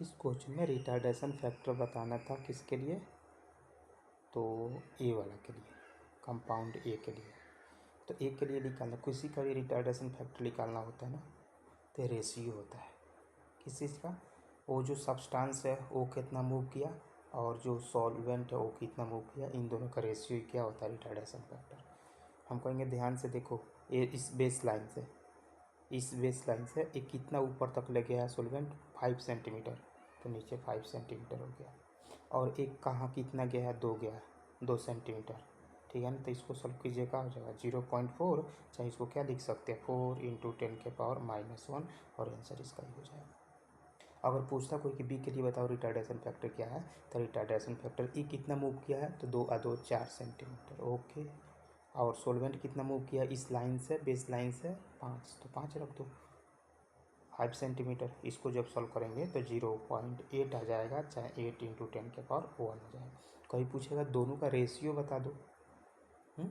इस क्वेश्चन में retardation factor बताना था किसके लिए, तो ए वाला के लिए, कंपाउंड ए के लिए। तो ए के लिए निकालना, किसी का भी रिटार्डेशन फैक्टर निकालना होता है ना, तो रेशियो होता है किस चीज़ का, वो जो सब्सटेंस है वो कितना मूव किया और जो सॉल्वेंट है वो कितना मूव किया, इन दोनों का रेशियो क्या होता है रिटार्डेशन फैक्टर। हम कहेंगे ध्यान से देखो, ये इस बेस लाइन से ये कितना ऊपर तक ले गया है सॉल्वेंट, 5 सेंटीमीटर, तो नीचे 5 सेंटीमीटर हो गया। और एक कहाँ कितना गया है, 2 गया है, 2 सेंटीमीटर, ठीक है ना। तो इसको सॉल्व कीजिएगा, हो जाएगा 0.4, चाहे इसको क्या लिख सकते हैं 4 × 10⁻⁻1, और आंसर इसका ही हो जाएगा। अगर पूछता कोई कि बी के लिए बताओ रिटार्डेशन फैक्टर क्या है, तो रिटार्डेशन फैक्टर ई कितना मूव किया है, तो 2 2 4 सेंटीमीटर, ओके। और सोलवेंट कितना मूव किया इस लाइन से, बेस लाइन से 5, तो 5 रख दो, 5 सेंटीमीटर। इसको जब सॉल्व करेंगे तो 0.8 आ जाएगा, चाहे 8 × 10⁻1 आ जाएगा। कहीं पूछेगा दोनों का रेशियो बता दो, तो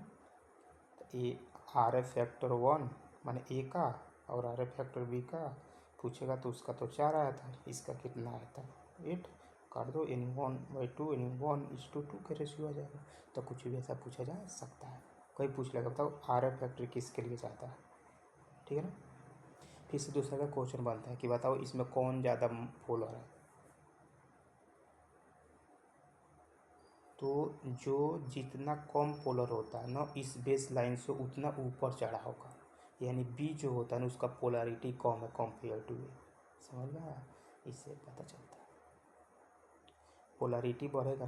ए RF फैक्टर 1 माने ए का, और RF फैक्टर बी का पूछेगा तो उसका तो 4 आया था, इसका कितना आया था 8, काट दो, N1/2 N1:2 का रेशियो आ जाएगा। तो कुछ भी ऐसा पूछा जा सकता है। कोई पूछ लेगा बताओ RF फैक्टर किसके लिए जाता है, ठीक है ना। फिर से दूसरा का क्वेश्चन बनता है कि बताओ इसमें कौन ज़्यादा पोलर है, तो जो जितना कम पोलर होता है ना इस बेस लाइन से उतना ऊपर चढ़ा होगा, यानी बी जो होता है ना उसका पोलरिटी कम है कंपेयर टू ए, समझ में आया, इससे पता चलता है। पोलरिटी बढ़ेगा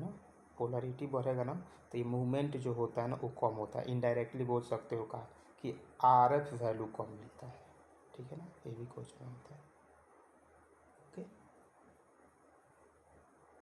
ना तो ये मूवमेंट जो होता है ना वो कम होता है, इनडायरेक्टली बोल सकते हो कहा कि RF वैल्यू कम मिलता है, ठीक है ना, ये भी क्वेश्चन होता है।